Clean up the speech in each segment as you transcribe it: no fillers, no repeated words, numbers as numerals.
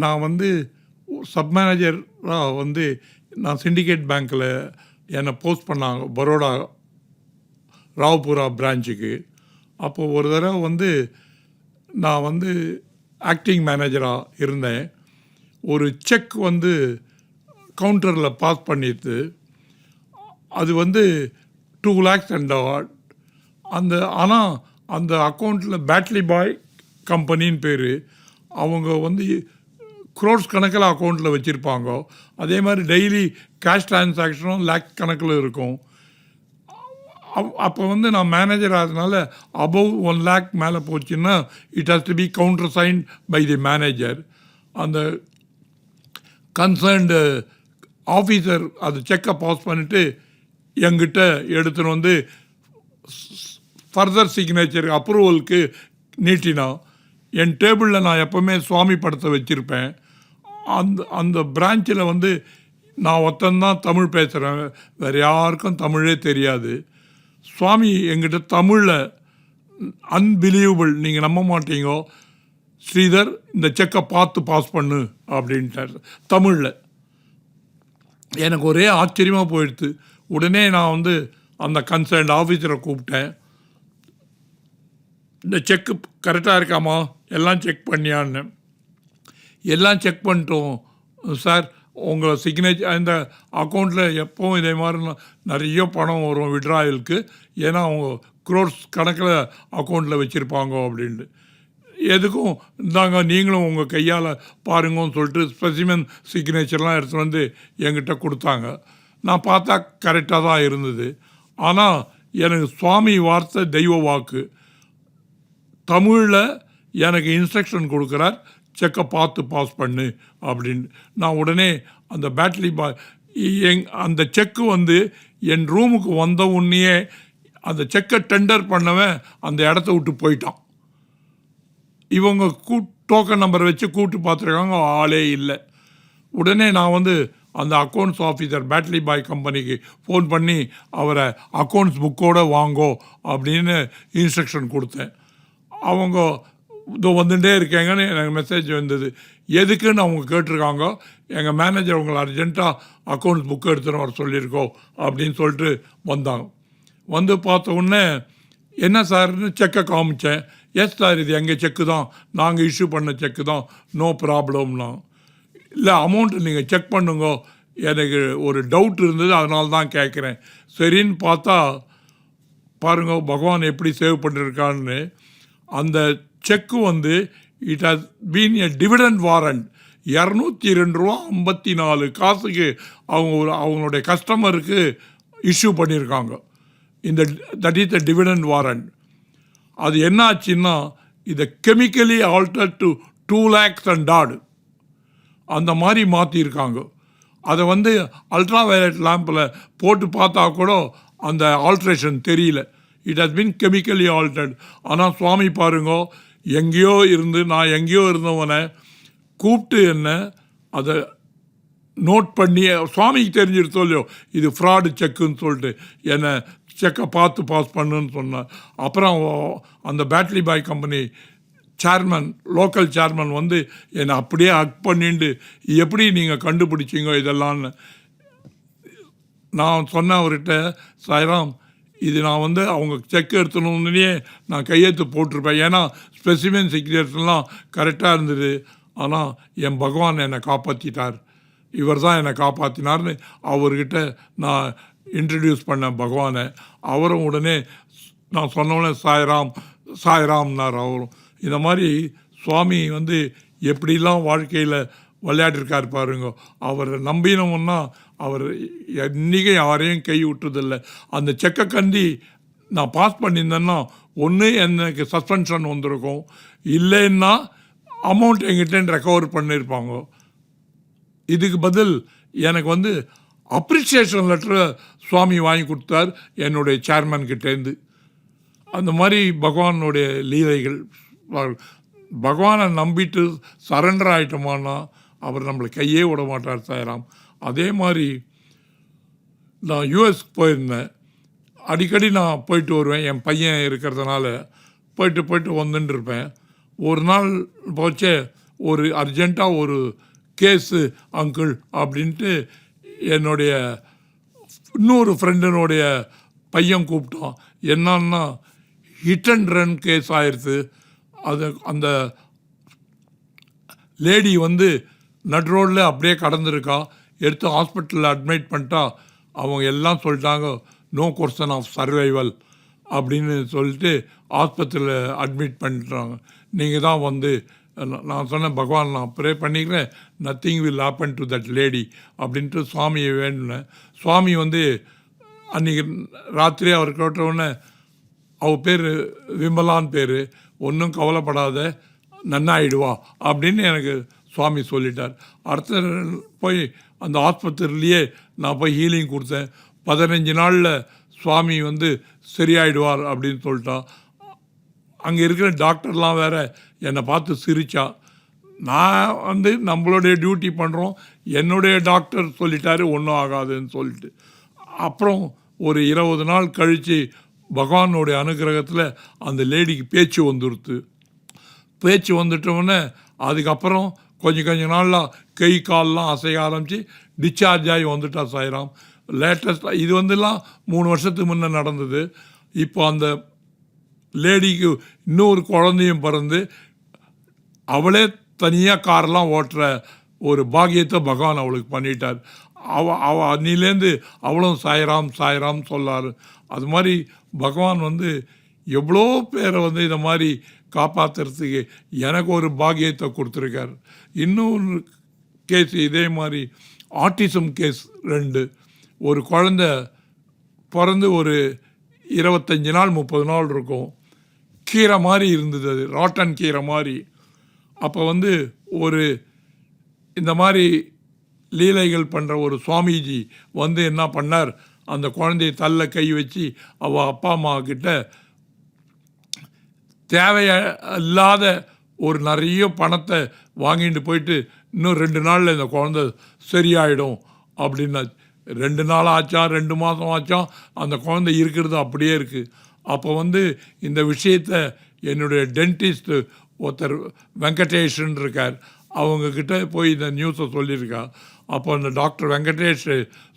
நான் வந்து சப் மேனேஜராக வந்து நான் சிண்டிகேட் பேங்க்கில் என்னை போஸ்ட் பண்ணாங்க பரோடா ராவ்புரா பிரான்ச்சுக்கு. அப்போது ஒரு தடவை வந்து நான் வந்து ஆக்டிங் மேனேஜராக இருந்தேன். ஒரு செக் வந்து கவுண்டரில் பாஸ் பண்ணிட்டு அது வந்து 2 lakhs அண்ட் ஆனால் அந்த அக்கௌண்ட்டில் பேட்லி பாய் கம்பெனின்னு பேர். அவங்க வந்து க்ரோர்ஸ் கணக்கில் அக்கௌண்ட்டில் வச்சுருப்பாங்க. அதே மாதிரி டெய்லி கேஷ் டிரான்சாக்ஷனும் லேக் கணக்கில் இருக்கும். அப்போ வந்து நான் மேனேஜர் ஆகிறதுனால அபவ் 1 lakh மேலே போச்சுன்னா it has to be countersign by the manager. அந்த கன்சர்ன்டு ஆஃபீஸர் அது செக்கை பாஸ் பண்ணிவிட்டு என்கிட்ட எடுத்துன்னு வந்து ஃபர்தர் சிக்னேச்சர் அப்ரூவலுக்கு நீட்டினா. என் டேபிளில் நான் எப்போவுமே சுவாமி படத்தை வச்சுருப்பேன். அந்த பிரான்ச்சில் வந்து நான் ஒருத்தந்தான் தமிழ் பேசுகிறேன், வேறு யாருக்கும் தமிழே தெரியாது. சுவாமி எங்கிட்ட தமிழில் அன்பிலீவபிள், நீங்கள் நம்ப மாட்டீங்க, ஸ்ரீதர் இந்த செக்கை பார்த்து பாஸ் பண்ணு அப்படின்ட்டார் தமிழில். எனக்கு ஒரே ஆச்சரியமாக போயிடுது. உடனே நான் வந்து அந்த கன்சர்ன்ட் ஆஃபீஸரை கூப்பிட்டேன். இந்த செக்கு கரெக்டாக இருக்காமா, எல்லாம் செக் பண்ணியான்னு. எல்லாம் செக் பண்ணிட்டோம் சார், உங்கள் சிக்னேச்சர் இந்த அக்கௌண்ட்டில் எப்போவும் இதே மாதிரி நிறைய பணம் வரும் விட்ராயலுக்கு, ஏன்னா அவங்க க்ரோர்ஸ் கணக்கில் அக்கௌண்ட்டில் வச்சுருப்பாங்க அப்படின்ட்டு. எதுக்கும் இந்தாங்க நீங்களும் உங்கள் கையால் பாருங்கன்னு சொல்லிட்டு ஸ்பெசிமென் சிக்னேச்சர்லாம் எடுத்து வந்து என்கிட்ட கொடுத்தாங்க. நான் பார்த்தா கரெக்டாக தான் இருந்தது. ஆனால் எனக்கு சுவாமி வார்த்தை தெய்வ வாக்கு. தமிழில் எனக்கு இன்ஸ்ட்ரக்ஷன் கொடுக்குறார், செக்கை பார்த்து பாஸ் பண்ணு அப்படின்னு. நான் உடனே அந்த பேட்லி பாய் அந்த செக்கு வந்து என் ரூமுக்கு வந்த உடனே அந்த செக்கை டெண்டர் பண்ணவன் அந்த இடத்த விட்டு போயிட்டான். இவங்க டோக்கன் நம்பர் வச்சு கூப்பிட்டு பார்த்துருக்காங்க, ஆளே இல்லை. உடனே நான் வந்து அந்த அக்கௌண்ட்ஸ் ஆஃபீஸர் பேட்லி பாய் கம்பெனிக்கு ஃபோன் பண்ணி அவரை அக்கௌண்ட்ஸ் புக்கோடு வாங்கோ அப்படின்னு இன்ஸ்ட்ரக்ஷன் கொடுத்தேன். அவங்க இதோ வந்துட்டே இருக்கேங்கன்னு எனக்கு மெசேஜ் வந்தது. எதுக்குன்னு அவங்க கேட்டிருக்காங்க. எங்கள் மேனேஜர் உங்களை அர்ஜென்ட்டாக அக்கௌண்ட்ஸ் புக்கு எடுத்துகிட்டு வர சொல்லியிருக்கோம் அப்படின்னு சொல்லிட்டு வந்தாங்க. வந்து பார்த்த உடனே என்ன சார்னு செக்கை காமிச்சேன். எஸ் சார், இது எங்கள் செக்கு தான், நாங்கள் இஷ்யூ பண்ண செக்கு தான், நோ ப்ராப்ளம்னா. இல்லை அமௌண்ட்டு நீங்கள் செக் பண்ணுங்க, எனக்கு ஒரு டவுட் இருந்தது, அதனால தான் கேட்குறேன். சரின்னு பார்த்தா பாருங்க பகவான் எப்படி சேவ் பண்ணியிருக்கான்னு. அந்த செக்கு வந்து it has been a dividend warrant. 202.54 காசுக்கு அவங்களுடைய கஸ்டமருக்கு இஷ்யூ பண்ணியிருக்காங்க. இந்த that is the dividend warrant. அது என்ன ஆச்சுன்னா இதை chemically alter to 2 lakhs and odd அந்த மாதிரி மாற்றிருக்காங்க. அதை வந்து அல்ட்ரா வயலட் லேம்பில் போட்டு பார்த்தா கூட அந்த ஆல்ட்ரேஷன் தெரியல. It has been chemically altered. ஆனால் சுவாமி பாருங்க, எங்கேயோ இருந்து நான் எங்கேயோ இருந்தவனை கூப்பிட்டு என்ன அதை நோட் பண்ணி சுவாமிக்கு தெரிஞ்சிருத்தோ இல்லையோ இது ஃப்ராடு செக்குன்னு சொல்லிட்டு என்னை செக்கை பார்த்து பாஸ் பண்ணுன்னு சொன்னார். அப்புறம் அந்த பேட்லி பாய் கம்பெனி சேர்மன், லோக்கல் சேர்மன் வந்து என்னை அப்படியே ஹக் பண்ணிட்டு எப்படி நீங்கள் கண்டுபிடிச்சிங்க இதெல்லாம்னு. நான் சொன்னேன் அவர்கிட்ட, சாய்ராம் இது நான் வந்து அவங்க செக் எடுத்துனே நான் கையெழுத்து போட்டிருப்பேன், ஏன்னா ஸ்பெசிமென் சிக்னேச்சர்லாம் கரெக்டாக இருந்தது. ஆனால் என் பகவான் என்னை காப்பாற்றிட்டார், இவர் தான் என்னை காப்பாற்றினார்னு அவர்கிட்ட நான் இன்ட்ரடியூஸ் பண்ணேன் பகவானை. அவரும் உடனே நான் சொன்னோடனே சாய்ராம் சாய்ராம்னார் அவரும். இந்த மாதிரி சுவாமி வந்து எப்படிலாம் வாழ்க்கையில் விளையாடிருக்கார் பாருங்க. அவரை நம்பினோம்னா அவர் என்றைக்கும் யாரையும் கை விட்டதில்லை. அந்த செக்கை கண்டி நான் பாஸ் பண்ணியிருந்தேன்னா ஒன்று எனக்கு சஸ்பென்ஷன் வந்திருக்கும், இல்லைன்னா அமௌண்ட் எங்கிட்ட ரெக்கவர் பண்ணியிருப்பாங்க. இதுக்கு பதில் எனக்கு வந்து அப்ரிசியேஷன் லெட்டரை சுவாமி வாங்கி கொடுத்தார் என்னுடைய சேர்மன்கிட்டேருந்து. அந்த மாதிரி பகவானுடைய லீலைகள். பகவானை நம்பிட்டு சரண்டர் ஆகிட்டோமானா அவர் நம்மளை கையே விட மாட்டார் சாய்ராம். அதே மாதிரி நான் யூஎஸ்க்கு போயிருந்தேன். அடிக்கடி நான் போயிட்டு வருவேன், என் பையன் இருக்கிறதுனால போயிட்டு வந்துட்டு இருப்பேன். ஒரு நாள் போச்சே ஒரு அர்ஜெண்ட்டாக ஒரு கேஸு அங்கிள் அப்படின்ட்டு என்னுடைய இன்னொரு ஃப்ரெண்டினுடைய பையன் கூப்பிட்டான். என்னன்னா ஹிட் அண்ட் ரன் கேஸ் ஆயிடுச்சு. அது அந்த லேடி வந்து நட் ரோடில் அப்படியே கடந்திருக்கா. எடுத்து ஹாஸ்பிட்டலில் அட்மிட் பண்ணிட்டா. அவங்க எல்லாம் சொல்லிட்டாங்க நோ கொஸ்டன் ஆஃப் சர்வைவல் அப்படின்னு சொல்லிட்டு ஆஸ்பத்திரியில் அட்மிட் பண்ணிட்டாங்க. நீங்கள் தான் வந்து நான் சொன்னேன் பகவான் நான் ப்ரே பண்ணிக்கிறேன், nothing will happen to that lady அப்படின்ட்டு சுவாமியை வேண்டினேன். சுவாமி வந்து அன்றைக்கி ராத்திரி அவர் கேட்டவுடனே அவள் பேர் விமலான்னு பேர், ஒன்றும் கவலைப்படாத நன்னாயிடுவா அப்படின்னு எனக்கு சுவாமி சொல்லிட்டார். அடுத்த போய் அந்த ஆஸ்பத்திரிலேயே நான் போய் ஹீலிங் கொடுத்தேன். 15 நாளில் சுவாமி வந்து சரியாயிடுவார் அப்படின்னு சொல்லிட்டா. அங்கே இருக்கிற டாக்டர்லாம் வேறு என்னை பார்த்து சிரிச்சா. நான் வந்து நம்மளுடைய டியூட்டி பண்ணுறோம், என்னுடைய டாக்டர் சொல்லிட்டாரு ஒன்றும் ஆகாதுன்னு சொல்லிட்டு. அப்புறம் ஒரு 20 நாள் கழித்து பகவானுடைய அனுகிரகத்தில் அந்த லேடிக்கு பேச்சு வந்துடுத்து. பேச்சு வந்துட்டோன்னே அதுக்கப்புறம் கொஞ்சம் நாளில் கை கால்லாம் அசைய ஆரம்பித்து டிஸ்சார்ஜ் ஆகி வந்துட்டா சாய்ராம். லேட்டஸ்ட்டாக இது வந்துலாம் 3 வருஷத்துக்கு முன்னே நடந்தது. இப்போ அந்த லேடிக்கு இன்னொரு குழந்தையும் பிறந்து அவளே தனியாக காரெலாம் ஓட்டுற ஒரு பாக்கியத்தை பகவான் அவளுக்கு பண்ணிட்டார். அவள் அன்னிலேருந்து அவளும் சாய்ராம் சாய்ராம் சொல்லார். அது மாதிரி பகவான் வந்து எவ்வளோ பேரை வந்து இதை மாதிரி காப்பாற்றுறதுக்கு எனக்கு ஒரு பாக்கியத்தை கொடுத்துருக்கார். இன்னொரு கேஸ் இதே மாதிரி ஆட்டிசம் கேஸ் 2. ஒரு குழந்தை பிறந்து ஒரு 25 நாள் 30 நாள் இருக்கும். கீரை மாதிரி இருந்தது, அது ராட்டன் கீரை மாதிரி. அப்போ வந்து ஒரு இந்த மாதிரி லீலைகள் பண்ணுற ஒரு சுவாமிஜி வந்து என்ன பண்ணார், அந்த குழந்தைய தள்ள கை வச்சு அவள் அப்பா அம்மா கிட்ட தேவையில்லாத ஒரு நிறைய பணத்தை வாங்கிட்டு போயிட்டு இன்னும் 2 நாளில் இந்த குழந்தை சரியாயிடும் அப்படின்னா 2 நாள் ஆச்சா 2 மாதம் ஆச்சா அந்த குழந்தை இருக்கிறது அப்படியே இருக்குது. அப்போ வந்து இந்த விஷயத்தை என்னுடைய டென்டிஸ்ட் ஒருத்தர் வெங்கடேஷன் இருக்கார், அவங்கக்கிட்ட போய் இந்த நியூஸை சொல்லியிருக்கா. அப்போ அந்த டாக்டர் வெங்கடேஷ்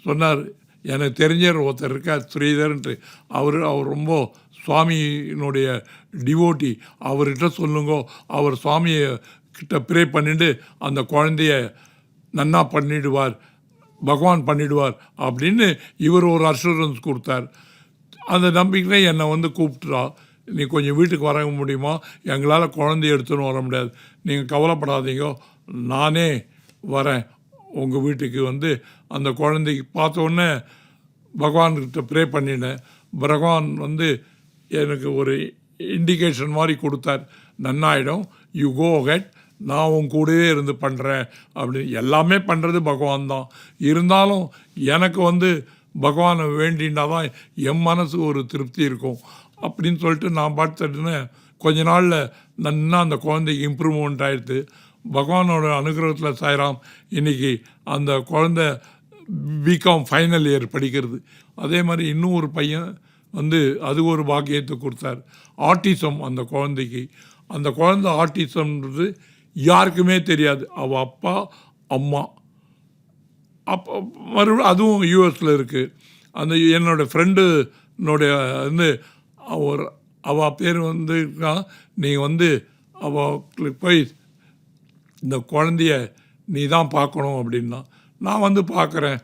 சொன்னார், எனக்கு தெரிஞ்சவர் ஒருத்தர் இருக்கார் ஸ்ரீதர்ன்ட்டு, அவர் ரொம்ப சுவாமியினுடைய டிவோட்டி, அவர்கிட்ட சொல்லுங்கோ, அவர் சுவாமியை கிட்ட ப்ரே பண்ணிட்டு அந்த குழந்தைய நன்னா பண்ணிடுவார், பகவான் பண்ணிடுவார் அப்படின்னு இவர் ஒரு அஷூரன்ஸ் கொடுத்தார். அந்த நம்பிக்கை என்னை வந்து கூப்பிட்டுறா, நீ கொஞ்சம் வீட்டுக்கு வர முடியுமா, எங்களால் குழந்தைய எடுத்துன்னு வர முடியாது, நீங்கள் கவலைப்படாதீங்க, நானே வரேன் உங்கள் வீட்டுக்கு வந்து அந்த குழந்தைக்கு பார்த்தோன்னே பகவான்கிட்ட ப்ரே பண்ணினேன். பகவான் வந்து எனக்கு ஒரு இண்டிகேஷன் மாதிரி கொடுத்தார், நன்னாயிடும், யூ கோ ஹெட், நான் உன் கூடவே இருந்து பண்ணுறேன் அப்படின்னு. எல்லாமே பண்ணுறது பகவான் தான், இருந்தாலும் எனக்கு வந்து பகவானை வேண்டினா தான் என் மனசு ஒரு திருப்தி இருக்கும் அப்படின்னு சொல்லிட்டு நான் பார்த்துட்டுன்னு கொஞ்ச நாளில் நன்னா அந்த குழந்தைக்கு இம்ப்ரூவ்மெண்ட் ஆகிடுது. பகவானோட அனுகிரகத்தில் சாய்ராம் இன்றைக்கி அந்த குழந்தை பிகாம் ஃபைனல் இயர் படிக்கிறது. அதே மாதிரி இன்னும் ஒரு பையன் வந்து அது ஒரு பாக்கியத்தை கொடுத்தார், ஆட்டிசம் அந்த குழந்தைக்கு. அந்த குழந்தை ஆட்டிசம்ன்றது யாருக்குமே தெரியாது, அவள் அப்பா அம்மா. அப்போ மறுபடியும் அதுவும் யூஎஸில் இருக்குது. அந்த என்னோடய ஃப்ரெண்டுனுடைய வந்து அவள் பேர் வந்து நீங்கள் வந்து அவளுக்கு போய் இந்த குழந்தைய நீ தான் பார்க்கணும் அப்படின்னா, நான் வந்து பார்க்குறேன்.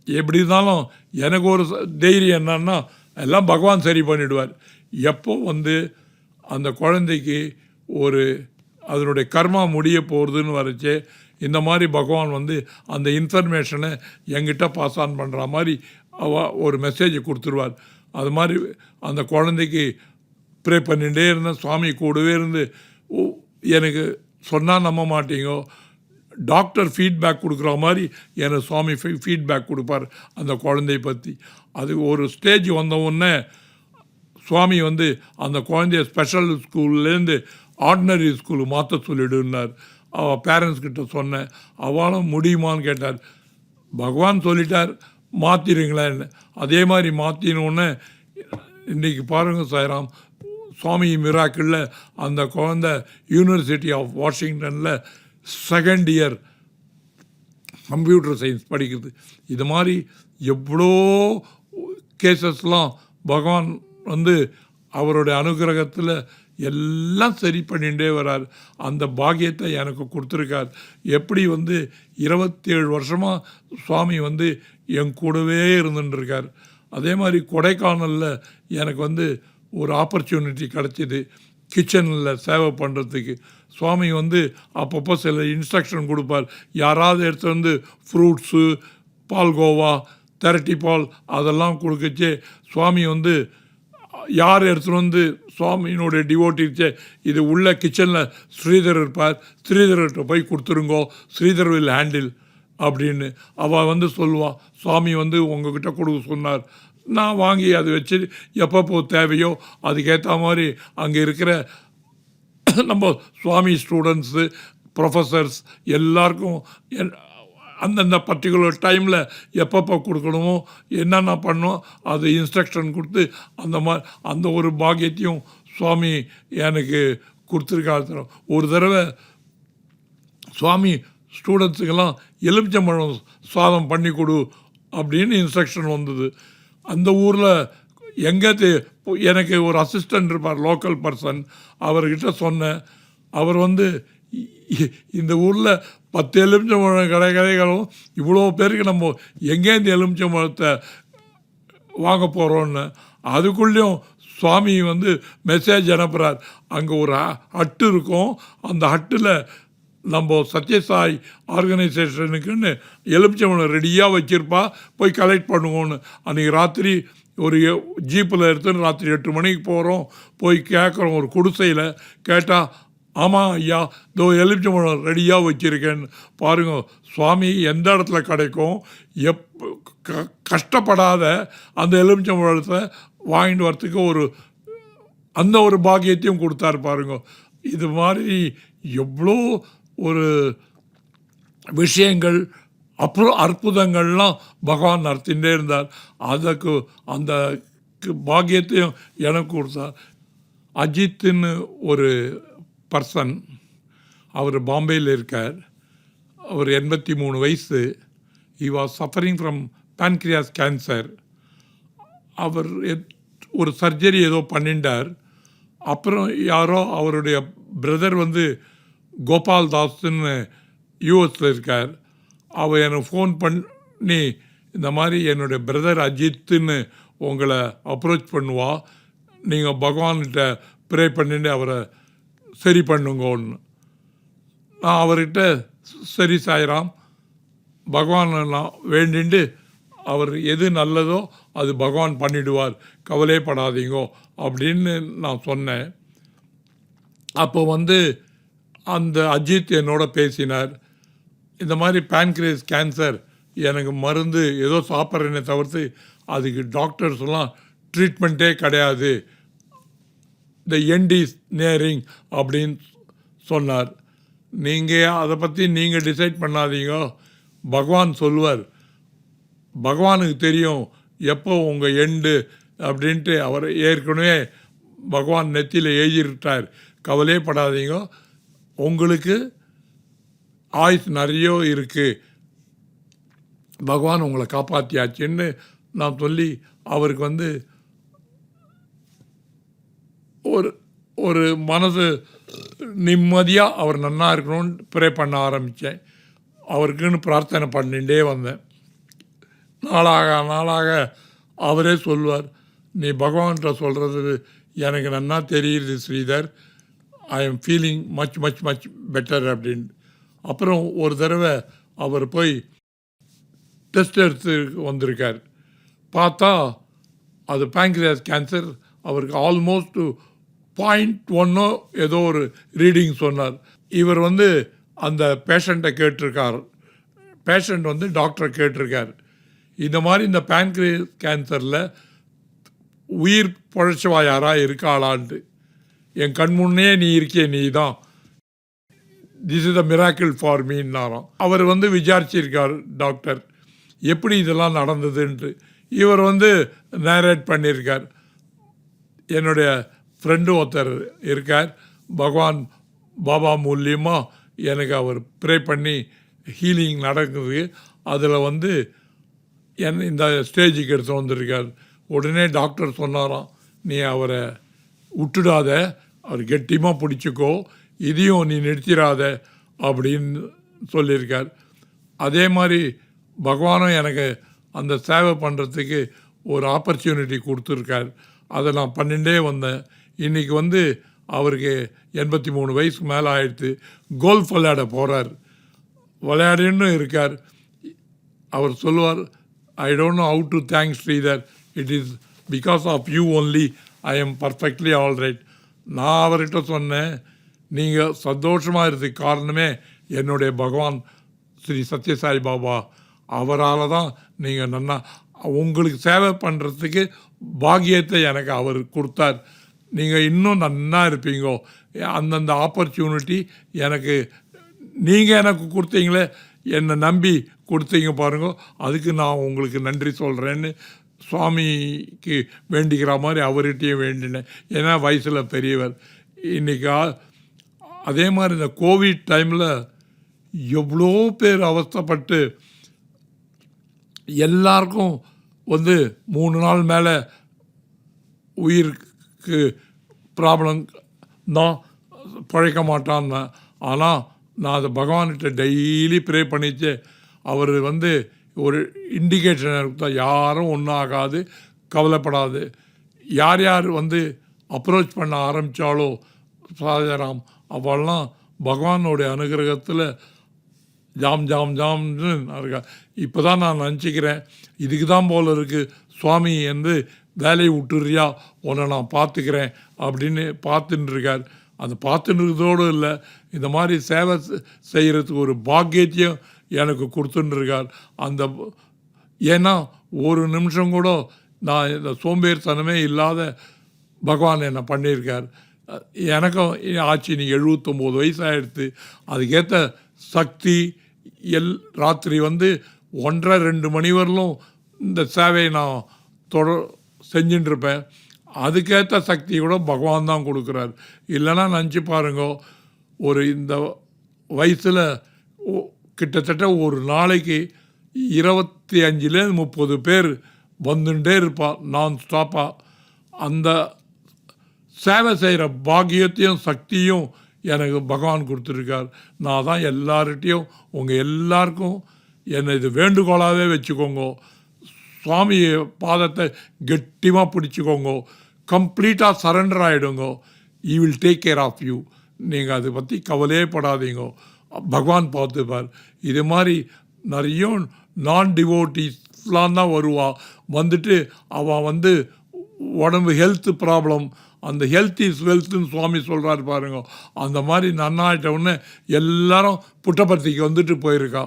எப்படி இருந்தாலும் எனக்கு ஒரு தைரியம் என்னன்னா, எல்லாம் பகவான் சரி பண்ணிவிடுவார். எப்போ வந்து அந்த குழந்தைக்கு ஒரு அதனுடைய கர்மா முடிய போகிறதுன்னு வரைச்சே இந்த மாதிரி பகவான் வந்து அந்த இன்ஃபர்மேஷனை என்கிட்ட பாஸ் ஆன் பண்ணுற மாதிரி ஒரு மெசேஜை கொடுத்துருவார். அது மாதிரி அந்த குழந்தைக்கு ப்ரே பண்ணிகிட்டே இருந்தேன். சுவாமி கூடவே இருந்து எனக்கு சொன்னால் நம்ப மாட்டீங்கோ, டாக்டர் ஃபீட்பேக் கொடுக்குற மாதிரி எனக்கு சுவாமி ஃபீட்பேக் கொடுப்பார் அந்த குழந்தைய பற்றி. அது ஒரு ஸ்டேஜ் வந்தவுடனே சுவாமி வந்து அந்த குழந்தைய ஸ்பெஷல் ஸ்கூல்லேருந்து ஆர்டினரி ஸ்கூலு மாற்ற சொல்லிடுனார். அவள் பேரண்ட்ஸ்கிட்ட சொன்னேன், அவளும் முடியுமான்னு கேட்டார். பகவான் சொல்லிட்டார் மாற்றிடுங்களேன்னு. அதே மாதிரி மாற்றினோடனே இன்றைக்கி பாருங்கள் சாய்ராம், சுவாமி மிராக்கிளில் அந்த குழந்தை யூனிவர்சிட்டி ஆஃப் வாஷிங்டனில் செகண்ட் இயர் கம்ப்யூட்டர் சயின்ஸ் படிக்கிறது. இது மாதிரி எவ்வளோ கேசஸ்லாம் பகவான் வந்து அவருடைய அனுகிரகத்தில் எல்லாம் சரி பண்ணிகிட்டே வரார். அந்த பாக்கியத்தை எனக்கு கொடுத்துருக்கார். எப்படி வந்து 27 வருஷமாக சுவாமி வந்து என் கூடவே இருந்துட்டுருக்கார். அதே மாதிரி கொடைக்கானலில் எனக்கு வந்து ஒரு ஆப்பர்ச்சுனிட்டி கிடச்சிது கிச்சனில் சேவை பண்ணுறதுக்கு. சுவாமி வந்து அப்பப்போ சில இன்ஸ்ட்ரக்ஷன் கொடுப்பார். யாராவது எடுத்து வந்து ஃப்ரூட்ஸு, பால்கோவா, திரட்டி பால் அதெல்லாம் கொடுக்கச்சே சுவாமி வந்து யார் எடுத்துகிட்டு வந்து சுவாமியினுடைய டிவோட்டிச்சே இது உள்ள கிச்சனில் ஸ்ரீதர் இருப்பார், ஸ்ரீதர்கிட்ட போய் கொடுத்துருங்கோ, ஸ்ரீதர் வில் ஹேண்டில் அப்படின்னு அவள் வந்து சொல்லுவாள். சுவாமி வந்து உங்ககிட்ட கொடுக்க சொன்னார். நான் வாங்கி அதை வச்சு எப்பப்போ தேவையோ அதுக்கேற்ற மாதிரி அங்கே இருக்கிற நம்ம சுவாமி ஸ்டூடெண்ட்ஸு, ப்ரொஃபஸர்ஸ் எல்லாருக்கும் அந்தந்த பர்டிகுலர் டைமில் எப்பப்போ கொடுக்கணுமோ என்னென்ன பண்ணோம் அது இன்ஸ்ட்ரக்ஷன் கொடுத்து அந்த ஒரு பாக்கியத்தையும் சுவாமி எனக்கு கொடுத்துருக்காரு. ஒரு தடவை சுவாமி ஸ்டூடெண்ட்ஸுக்கெல்லாம் எலுமிச்சம்பழம் சாதம் பண்ணி கொடு அப்படின்னு இன்ஸ்ட்ரக்ஷன் வந்தது. அந்த ஊரில் எனக்கு ஒரு அசிஸ்டண்ட் இருப்பார், லோக்கல் பர்சன். அவர்கிட்ட சொன்னேன். அவர் வந்து இந்த ஊரில் 10 எலுமிச்சம்பழம் கடைகளும் இவ்வளோ பேருக்கு நம்ம எங்கேருந்து எலுமிச்சம்பழத்தை வாங்க போகிறோன்னு. அதுக்குள்ளேயும் சுவாமி வந்து மெசேஜ் அனுப்புகிறார். அங்கே ஒரு ஹட்டு இருக்கும், அந்த ஹட்டில் நம்ம சத்யசாய் ஆர்கனைசேஷனுக்குன்னு எலுமிச்சம்பழம் ரெடியாக வச்சுருப்பா, போய் கலெக்ட் பண்ணுவோன்னு. அன்றைக்கி ராத்திரி ஒரு ஜீப்பில் எடுத்துன்னு ராத்திரி 8 மணிக்கு போகிறோம். போய் கேட்குறோம் ஒரு குடிசையில். கேட்டால் ஆமாம் ஐயா, இதோ எலுமிச்சம்பழம் ரெடியாக வச்சுருக்கேன்னு. பாருங்க சுவாமி எந்த இடத்துல கிடைக்கும், கஷ்டப்படாத அந்த எலுமிச்சம்பழத்தை வாங்கிட்டு வரத்துக்கு அந்த ஒரு பாக்கியத்தையும் கொடுத்தாரு பாருங்க. இது மாதிரி எவ்வளோ ஒரு விஷயங்கள் அப்புறம் அற்புதங்கள்லாம் பகவான் நடத்திகிட்டே இருந்தார். அந்த பாக்கியத்தையும் எனக்கு கொடுத்தார். அஜித்துன்னு ஒரு பர்சன், அவர் பாம்பேயில் இருக்கார். அவர் 83 வயசு. He was suffering from pancreas cancer. அவர் ஒரு சர்ஜரி ஏதோ பண்ணிட்டார். அப்புறம் யாரோ அவருடைய பிரதர் வந்து கோபால் தாஸ்ன்னு யூஎஸில் இருக்கார். அவர் எனக்கு ஃபோன் பண்ணி இந்த மாதிரி என்னுடைய பிரதர் அஜித்துன்னு உங்களை அப்ரோச் பண்ணுவா, நீங்கள் பகவான்கிட்ட ப்ரே பண்ணிட்டு அவரை சரி பண்ணுங்கன்னு. நான் அவர்கிட்ட சரி சாய்ராம், பகவான் நான் வேண்டிண்டு அவர் எது நல்லதோ அது பகவான் பண்ணிடுவார், கவலைப்படாதீங்கோ அப்படின்னு நான் சொன்னேன். அப்போ வந்து அந்த அஜித் என்னோட பேசினார். இந்த மாதிரி pancreas கேன்சர், எனக்கு மருந்து ஏதோ சாப்பிட்றேனே தவிர்த்து அதுக்கு டாக்டர்ஸ்லாம் ட்ரீட்மெண்ட்டே கிடையாது, த எண்ட் இஸ் நியரிங் அப்படின்னு சொன்னார். நீங்கள் அதை பற்றி நீங்கள் டிசைட் பண்ணாதீங்க, பகவான் சொல்லுவார். பகவானுக்கு தெரியும் எப்போ உங்கள் எண்டு அப்படின்ட்டு. அவர் ஏற்கனவே பகவான் நெத்தியில் எழுதிட்டார், கவலைப்படாதீங்க, உங்களுக்கு ஆயுஸ் நிறைய இருக்குது, பகவான் உங்களை காப்பாற்றியாச்சுன்னு நான் சொல்லி அவருக்கு வந்து ஒரு மனசு நிம்மதியாக அவர் நன்னா இருக்கணும்னு ப்ரே பண்ண ஆரம்பித்தேன். அவருக்குன்னு பிரார்த்தனை பண்ணிகிட்டே வந்தேன். நாளாக அவரே சொல்வார், நீ பகவான்கிட்ட சொல்கிறது எனக்கு நன்னா தெரியுது Sridhar, I am feeling much much much better அப்படின்னு. அப்புறம் ஒரு தடவை அவர் போய் டெஸ்ட் எடுத்து வந்திருக்கார். பார்த்தா அது pancreas கேன்சர். அவருக்கு ஆல்மோஸ்ட் 0.1 ஏதோ ஒரு ரீடிங் சொன்னார். இவர் வந்து அந்த பேஷண்ட்டை கேட்டிருக்கார். பேஷண்ட் வந்து டாக்டரை கேட்டிருக்கார், இந்த மாதிரி இந்த pancreas கேன்சரில் உயிர் பொழைச்சவா யாராக இருக்காளான்ட்டு. என் கண் முன்னே நீ இருக்கிய, நீ தான், this is the miracle for மீன்னாராம். அவர் வந்து விசாரிச்சிருக்கார் டாக்டர், எப்படி இதெல்லாம் நடந்ததுன்ட்டு. இவர் வந்து நேரேட் பண்ணியிருக்கார். என்னுடைய ஃப்ரெண்டு ஒருத்தர் இருக்கார். பகவான் பாபா மூலியமாக எனக்கு அவர் ப்ரே பண்ணி ஹீலிங் நடக்குது. அதில் வந்து இந்த ஸ்டேஜுக்கு எடுத்து வந்திருக்கார். உடனே டாக்டர் சொன்னாராம், நீ அவரை விட்டுடாத, அவர் கெட்டியமாக பிடிச்சிக்கோ, இதையும் நீ நிறுத்திடாத அப்படின்னு சொல்லியிருக்கார். அதே மாதிரி பகவானும் எனக்கு அந்த சேவை பண்ணுறதுக்கு ஒரு ஆப்பர்ச்சுனிட்டி கொடுத்துருக்கார். அதை நான் பண்ணிகிட்டே வந்தேன். இன்றைக்கி வந்து அவருக்கு 83 வயசுக்கு மேலே ஆயிடுத்து. கோல்ஃப் விளையாட போகிறார், விளையாடின்னு இருக்கார். அவர் சொல்லுவார், I don't know how to thank Sridhar, it is because of you only I am perfectly all right. நான் அவர்கிட்ட சொன்னேன், நீங்கள் சந்தோஷமாக இருக்கிறதுக்கு காரணமே என்னுடைய பகவான் ஸ்ரீ சத்யசாய் பாபா, அவரால் தான் நீங்கள் நன்னா உங்களுக்கு சேவை பண்ணுறதுக்கு பாக்கியத்தை எனக்கு அவர் கொடுத்தார். நீங்கள் இன்னும் நன்னா இருப்பீங்கோ. அந்தந்த ஆப்பர்ச்சுனிட்டி எனக்கு நீங்கள் எனக்கு கொடுத்தீங்களே, என்னை நம்பி கொடுத்தீங்க பாருங்க, அதுக்கு நான் உங்களுக்கு நன்றி சொல்கிறேன்னு சுவாமிக்கு வேண்டிக்கிற மாதிரி அவர்கிட்டையும் வேண்டினேன். ஏன்னா வயசில் பெரியவர். இன்றைக்கி அதே மாதிரி இந்த கோவிட் டைமில் எவ்வளோ பேர் அவஸ்தைப்பட்டு எல்லாருக்கும் வந்து 3 நாள் மேலே உயிருக்கு ப்ராப்ளம் தான், பழைக்க மாட்டான்னு. ஆனால் நான் அதை பகவான்கிட்ட டெய்லி ப்ரே பண்ணிச்சு. அவர் வந்து ஒரு இண்டிகேஷன் கொடுத்தா, யாரும் ஒன்றும் ஆகாது, கவலைப்படாது. யார் யார் வந்து அப்ரோச் பண்ண ஆரம்பித்தாலோ சாஜராம், அவெல்லாம் பகவானோடைய அனுகிரகத்தில் ஜாம் ஜாம் ஜாம்னு இருக்கா. இப்போ தான் நான் நினச்சிக்கிறேன், இதுக்கு தான் போல் இருக்குது சுவாமி வந்து வேலையை விட்டுறியா, உன்னை நான் பார்த்துக்கிறேன் அப்படின்னு பார்த்துட்டு இருக்கார். அந்த பார்த்துட்டு இருக்கிறதோடு இல்லை, இந்த மாதிரி சேவை செய்கிறதுக்கு ஒரு பாக்கியத்தையும் எனக்கு கொடுத்துட்டுருக்கார். அந்த ஏன்னா ஒரு நிமிஷம் கூட நான் இந்த சோம்பேறித்தனமே இல்லாத பகவான் என்னை பண்ணியிருக்கார். எனக்கும் ஆச்சு, நீ 79 வயசு ஆகிடுத்து. அதுக்கேற்ற சக்தி ராத்திரி வந்து 1:30-2 மணி வரலும் இந்த சேவையை நான் செஞ்சுட்டுருப்பேன். அதுக்கேற்ற சக்தி கூட பகவான் தான் கொடுக்குறார். இல்லைன்னா நினச்சி பாருங்க, ஒரு இந்த வயசில் கிட்டத்தட்ட ஒரு நாளைக்கு 25-30 பேர் வந்துட்டே இருப்பாள் நான் ஸ்டாப்பாக. அந்த சேவை செய்கிற பாக்கியத்தையும் சக்தியும் எனக்கு பகவான் கொடுத்துருக்கார். நான் தான் எல்லார்கிட்டையும் உங்கள் எல்லாருக்கும் என்னை இது வேண்டுகோளாகவே வச்சுக்கோங்க. சுவாமி பாதத்தை கெட்டிமாக பிடிச்சிக்கோங்க, கம்ப்ளீட்டாக சரண்டர் ஆகிடுங்க. I will take care of you. நீங்கள் அதை பற்றி கவலையே படாதீங்க, பகவான் பார்த்துப்பார். இது மாதிரி நிறைய நான் டிவோட்டிஸ்லாம் தான் வருவாள். வந்துட்டு அவள் வந்து உடம்பு ஹெல்த் ப்ராப்ளம், அந்த ஹெல்த் இஸ் வெல்த்துன்னு சுவாமி சொல்கிறாரு பாருங்க. அந்த மாதிரி நன்னாயிட்ட உடனே எல்லாரும் புட்டபர்த்திக்கு வந்துட்டு போயிருக்கா.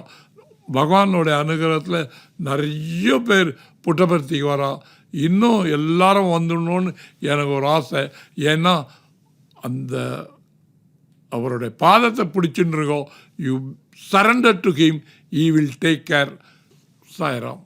பகவானோடைய அனுகிரகத்தில் நிறைய பேர் புட்டபர்த்திக்கு வரா. இன்னும் எல்லாரும் வந்துடணும்னு எனக்கு ஒரு ஆசை. ஏன்னா அந்த அவருடைய பாதத்தை பிடிச்சுன்னு இருக்கோம். You surrender to him, E will take care. Sairam.